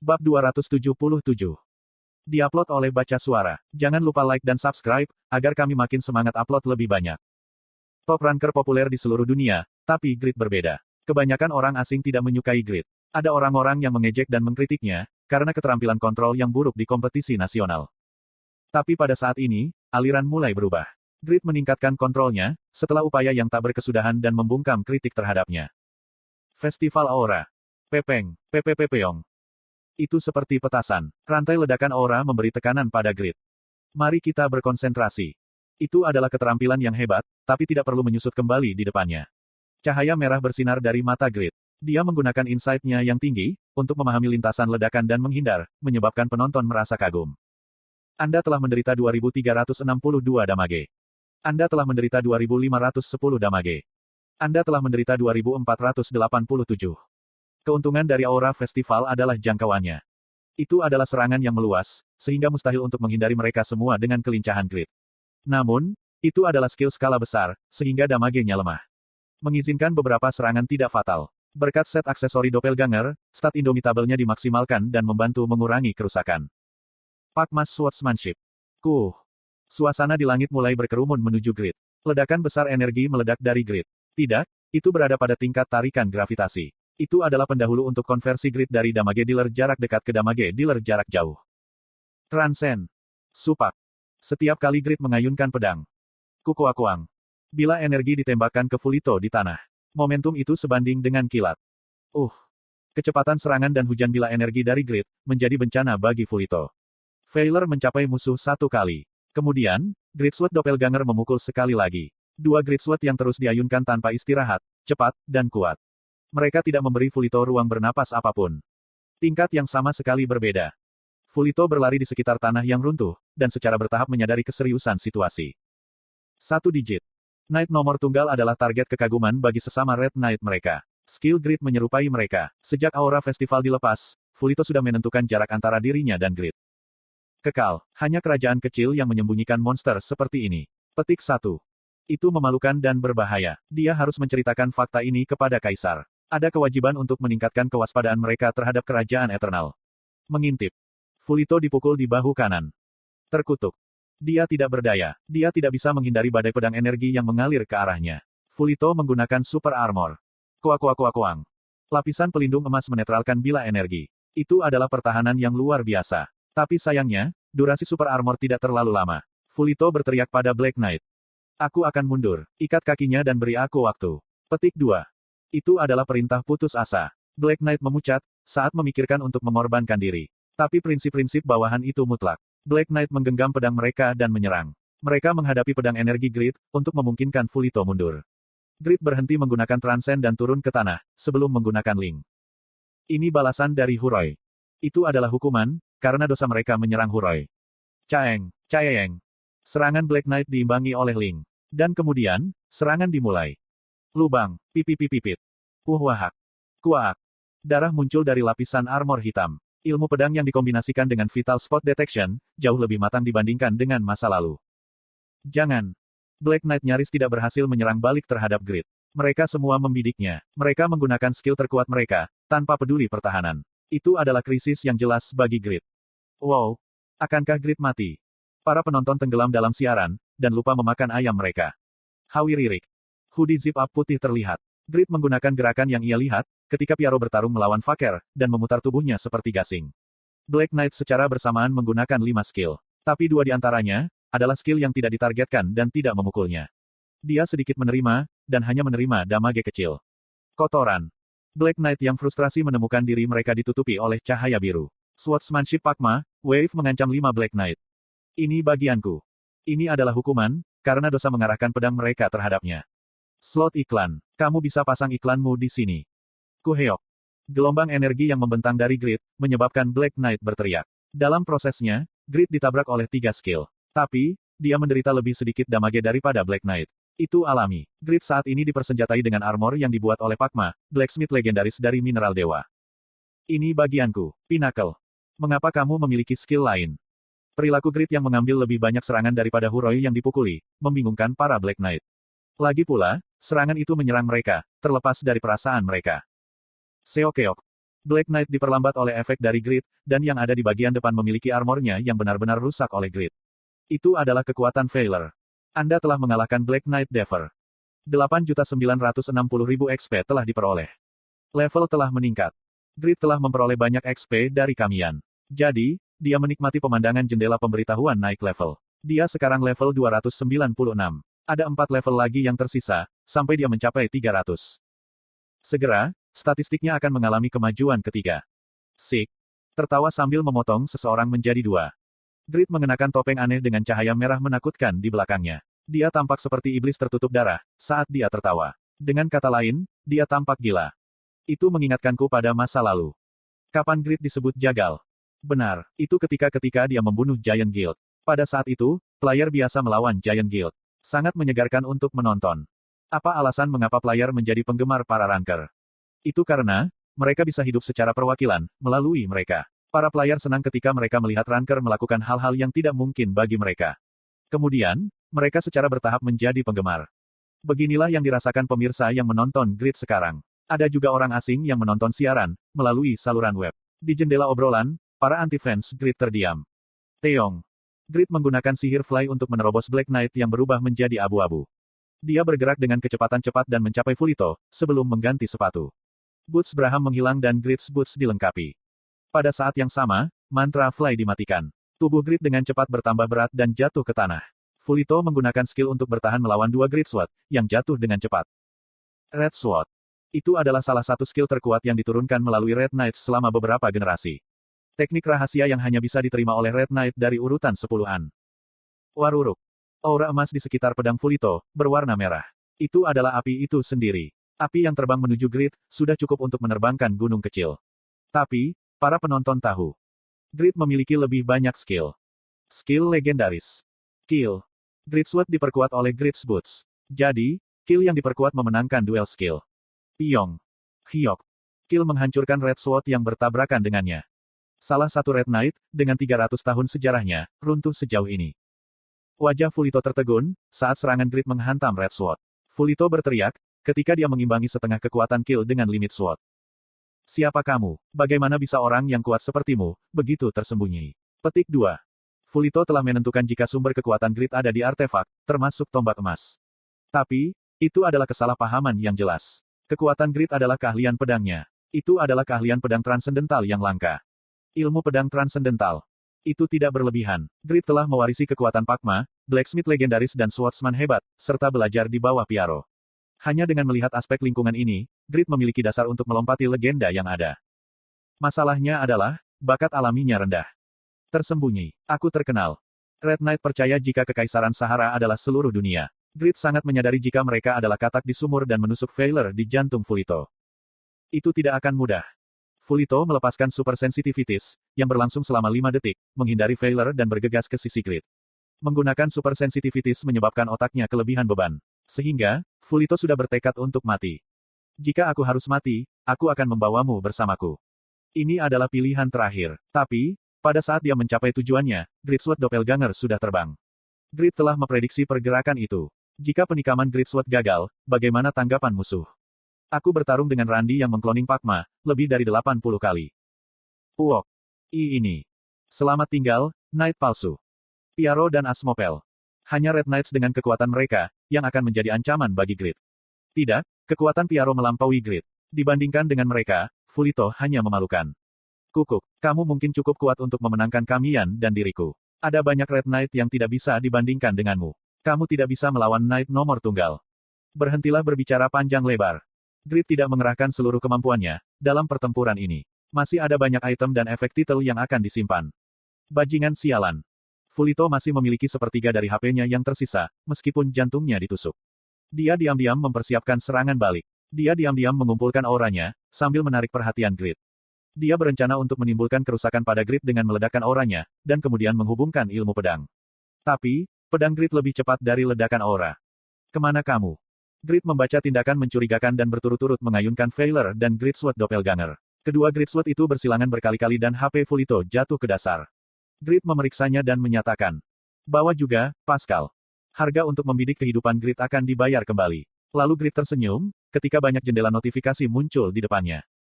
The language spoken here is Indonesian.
Bab 277. Diupload oleh Baca Suara. Jangan lupa like dan subscribe, agar kami makin semangat upload lebih banyak. Top ranker populer di seluruh dunia, tapi Grid berbeda. Kebanyakan orang asing tidak menyukai Grid. Ada orang-orang yang mengejek dan mengkritiknya, karena keterampilan kontrol yang buruk di kompetisi nasional. Tapi pada saat ini, aliran mulai berubah. Grid meningkatkan kontrolnya, setelah upaya yang tak berkesudahan dan membungkam kritik terhadapnya. Festival Aura. Pepeng, Pepepepeong. Itu seperti petasan. Rantai ledakan aura memberi tekanan pada Grid. Mari kita berkonsentrasi. Itu adalah keterampilan yang hebat, tapi tidak perlu menyusut kembali di depannya. Cahaya merah bersinar dari mata Grid. Dia menggunakan insight-nya yang tinggi, untuk memahami lintasan ledakan dan menghindar, menyebabkan penonton merasa kagum. Anda telah menderita 2362 damage. Anda telah menderita 2510 damage. Anda telah menderita 2487. Keuntungan dari Aura Festival adalah jangkauannya. Itu adalah serangan yang meluas, sehingga mustahil untuk menghindari mereka semua dengan kelincahan Grid. Namun, itu adalah skill skala besar, sehingga damage-nya lemah. Mengizinkan beberapa serangan tidak fatal. Berkat set aksesori Doppelganger, stat indomitable-nya dimaksimalkan dan membantu mengurangi kerusakan. Pakmas Swordsmanship. Suasana di langit mulai berkerumun menuju Grid. Ledakan besar energi meledak dari Grid. Tidak, itu berada pada tingkat tarikan gravitasi. Itu adalah pendahulu untuk konversi Grid dari damage dealer jarak dekat ke damage dealer jarak jauh. Transcend. Supak. Setiap kali Grid mengayunkan pedang. Kukuakuang. Bila energi ditembakkan ke Fulito di tanah. Momentum itu sebanding dengan kilat. Kecepatan serangan dan hujan bila energi dari Grid, menjadi bencana bagi Fulito. Failure mencapai musuh satu kali. Kemudian, Grid Sword Doppelganger memukul sekali lagi. Dua Grid Sword yang terus diayunkan tanpa istirahat, cepat, dan kuat. Mereka tidak memberi Fulito ruang bernapas apapun. Tingkat yang sama sekali berbeda. Fulito berlari di sekitar tanah yang runtuh, dan secara bertahap menyadari keseriusan situasi. 1 digit. Knight nomor tunggal adalah target kekaguman bagi sesama Red Knight mereka. Skill Grid menyerupai mereka. Sejak Aura Festival dilepas, Fulito sudah menentukan jarak antara dirinya dan Grid. Kekal, hanya kerajaan kecil yang menyembunyikan monster seperti ini. Petik 1. Itu memalukan dan berbahaya. Dia harus menceritakan fakta ini kepada Kaisar. Ada kewajiban untuk meningkatkan kewaspadaan mereka terhadap kerajaan Eternal. Mengintip. Fulito dipukul di bahu kanan. Terkutuk. Dia tidak berdaya. Dia tidak bisa menghindari badai pedang energi yang mengalir ke arahnya. Fulito menggunakan super armor. Kuak. Lapisan pelindung emas menetralkan bila energi. Itu adalah pertahanan yang luar biasa. Tapi sayangnya, durasi super armor tidak terlalu lama. Fulito berteriak pada Black Knight. Aku akan mundur. Ikat kakinya dan beri aku waktu. Petik 2. Itu adalah perintah putus asa. Black Knight memucat, saat memikirkan untuk mengorbankan diri. Tapi prinsip-prinsip bawahan itu mutlak. Black Knight menggenggam pedang mereka dan menyerang. Mereka menghadapi pedang energi Grid, untuk memungkinkan Fulito mundur. Grid berhenti menggunakan Transcend dan turun ke tanah, sebelum menggunakan Link. Ini balasan dari Huroi. Itu adalah hukuman, karena dosa mereka menyerang Huroi. Caeng. Serangan Black Knight diimbangi oleh Link. Dan kemudian, serangan dimulai. Lubang, pipit. Wahak. Kuak. Darah muncul dari lapisan armor hitam. Ilmu pedang yang dikombinasikan dengan Vital Spot Detection, jauh lebih matang dibandingkan dengan masa lalu. Jangan. Black Knight nyaris tidak berhasil menyerang balik terhadap Grid. Mereka semua membidiknya. Mereka menggunakan skill terkuat mereka, tanpa peduli pertahanan. Itu adalah krisis yang jelas bagi Grid. Wow. Akankah Grid mati? Para penonton tenggelam dalam siaran, dan lupa memakan ayam mereka. Hawiririk. Hoodie zip up putih terlihat. Grid menggunakan gerakan yang ia lihat, ketika Pyaro bertarung melawan Faker, dan memutar tubuhnya seperti gasing. Black Knight secara bersamaan menggunakan 5 skill. Tapi 2 di antaranya, adalah skill yang tidak ditargetkan dan tidak memukulnya. Dia sedikit menerima, dan hanya menerima damage kecil. Kotoran. Black Knight yang frustrasi menemukan diri mereka ditutupi oleh cahaya biru. Swordsmanship Pakma, Wave mengancam 5 Black Knight. Ini bagianku. Ini adalah hukuman, karena dosa mengarahkan pedang mereka terhadapnya. Slot iklan. Kamu bisa pasang iklanmu di sini. Kuheok. Gelombang energi yang membentang dari Grid, menyebabkan Black Knight berteriak. Dalam prosesnya, Grid ditabrak oleh 3 skill. Tapi, dia menderita lebih sedikit damage daripada Black Knight. Itu alami. Grid saat ini dipersenjatai dengan armor yang dibuat oleh Pakma, blacksmith legendaris dari mineral dewa. Ini bagianku. Pinnacle. Mengapa kamu memiliki skill lain? Perilaku Grid yang mengambil lebih banyak serangan daripada Huroi yang dipukuli, membingungkan para Black Knight. Lagi pula, serangan itu menyerang mereka, terlepas dari perasaan mereka. Seokeok. Black Knight diperlambat oleh efek dari grid, dan yang ada di bagian depan memiliki armornya yang benar-benar rusak oleh grid. Itu adalah kekuatan Failure. Anda telah mengalahkan Black Knight Dever. 8.960.000 XP telah diperoleh. Level telah meningkat. Grid telah memperoleh banyak XP dari kalian. Jadi, dia menikmati pemandangan jendela pemberitahuan naik level. Dia sekarang level 296. Ada 4 level lagi yang tersisa, sampai dia mencapai 300. Segera, statistiknya akan mengalami kemajuan ketiga. Sik. Tertawa sambil memotong seseorang menjadi 2. Grid mengenakan topeng aneh dengan cahaya merah menakutkan di belakangnya. Dia tampak seperti iblis tertutup darah, saat dia tertawa. Dengan kata lain, dia tampak gila. Itu mengingatkanku pada masa lalu. Kapan Grid disebut jagal? Benar, itu ketika dia membunuh Giant Guild. Pada saat itu, player biasa melawan Giant Guild. Sangat menyegarkan untuk menonton. Apa alasan mengapa player menjadi penggemar para ranker? Itu karena, mereka bisa hidup secara perwakilan, melalui mereka. Para player senang ketika mereka melihat ranker melakukan hal-hal yang tidak mungkin bagi mereka. Kemudian, mereka secara bertahap menjadi penggemar. Beginilah yang dirasakan pemirsa yang menonton Grid sekarang. Ada juga orang asing yang menonton siaran, melalui saluran web. Di jendela obrolan, para anti-fans Grid terdiam. Teong. Grid menggunakan sihir fly untuk menerobos Black Knight yang berubah menjadi abu-abu. Dia bergerak dengan kecepatan cepat dan mencapai Fulito, sebelum mengganti sepatu. Boots Braham menghilang dan Grid's boots dilengkapi. Pada saat yang sama, mantra fly dimatikan. Tubuh Grid dengan cepat bertambah berat dan jatuh ke tanah. Fulito menggunakan skill untuk bertahan melawan 2 Grid Sword, yang jatuh dengan cepat. Red Sword. Itu adalah salah satu skill terkuat yang diturunkan melalui Red Knights selama beberapa generasi. Teknik rahasia yang hanya bisa diterima oleh Red Knight dari urutan 10-an. Waruruk. Aura emas di sekitar pedang Fulito, berwarna merah. Itu adalah api itu sendiri. Api yang terbang menuju Grid, sudah cukup untuk menerbangkan gunung kecil. Tapi, para penonton tahu. Grid memiliki lebih banyak skill. Skill legendaris. Kill. Grid Sword diperkuat oleh Grid's Boots. Jadi, kill yang diperkuat memenangkan duel skill. Pyong. Hyok. Kill menghancurkan Red Sword yang bertabrakan dengannya. Salah satu Red Knight, dengan 300 tahun sejarahnya, runtuh sejauh ini. Wajah Fulito tertegun, saat serangan Grid menghantam Red Sword. Fulito berteriak, ketika dia mengimbangi setengah kekuatan kill dengan limit sword. Siapa kamu? Bagaimana bisa orang yang kuat sepertimu, begitu tersembunyi? Petik 2. Fulito telah menentukan jika sumber kekuatan Grid ada di artefak, termasuk tombak emas. Tapi, itu adalah kesalahpahaman yang jelas. Kekuatan Grid adalah keahlian pedangnya. Itu adalah keahlian pedang transendental yang langka. Ilmu pedang transendental. Itu tidak berlebihan. Grid telah mewarisi kekuatan Pakma, blacksmith legendaris dan swordsman hebat, serta belajar di bawah Pyaro. Hanya dengan melihat aspek lingkungan ini, Grid memiliki dasar untuk melompati legenda yang ada. Masalahnya adalah, bakat alaminya rendah. Tersembunyi. Aku terkenal. Red Knight percaya jika Kekaisaran Sahara adalah seluruh dunia. Grid sangat menyadari jika mereka adalah katak di sumur dan menusuk Failure di jantung Fulito. Itu tidak akan mudah. Fulito melepaskan Super Sensitivities, yang berlangsung selama 5 detik, menghindari Failure dan bergegas ke sisi Grid. Menggunakan Super Sensitivities menyebabkan otaknya kelebihan beban. Sehingga, Fulito sudah bertekad untuk mati. Jika aku harus mati, aku akan membawamu bersamaku. Ini adalah pilihan terakhir. Tapi, pada saat dia mencapai tujuannya, Grid Sword Doppelganger sudah terbang. Grid telah memprediksi pergerakan itu. Jika penikaman Grid Sword gagal, bagaimana tanggapan musuh? Aku bertarung dengan Randy yang mengkloning Pakma, lebih dari 80 kali. Uok. Ini. Selamat tinggal, Knight palsu. Pyaro dan Asmopel. Hanya Red Knights dengan kekuatan mereka, yang akan menjadi ancaman bagi Grid. Tidak, kekuatan Pyaro melampaui Grid. Dibandingkan dengan mereka, Fulito hanya memalukan. Kukuk, kamu mungkin cukup kuat untuk memenangkan kamian dan diriku. Ada banyak Red Knight yang tidak bisa dibandingkan denganmu. Kamu tidak bisa melawan Knight nomor tunggal. Berhentilah berbicara panjang lebar. Grid tidak mengerahkan seluruh kemampuannya dalam pertempuran ini. Masih ada banyak item dan efek titel yang akan disimpan. Bajingan sialan. Fulito masih memiliki sepertiga dari HP-nya yang tersisa, meskipun jantungnya ditusuk. Dia diam-diam mempersiapkan serangan balik. Dia diam-diam mengumpulkan auranya, sambil menarik perhatian Grid. Dia berencana untuk menimbulkan kerusakan pada Grid dengan meledakkan auranya, dan kemudian menghubungkan ilmu pedang. Tapi, pedang Grid lebih cepat dari ledakan aura. Kemana kamu? Grid membaca tindakan mencurigakan dan berturut-turut mengayunkan Failure dan Grid Sword Doppelganger. Kedua Grid Sword itu bersilangan berkali-kali dan HP Fulito jatuh ke dasar. Grid memeriksanya dan menyatakan. Bawa juga, Pascal. Harga untuk membidik kehidupan Grid akan dibayar kembali. Lalu Grid tersenyum, ketika banyak jendela notifikasi muncul di depannya.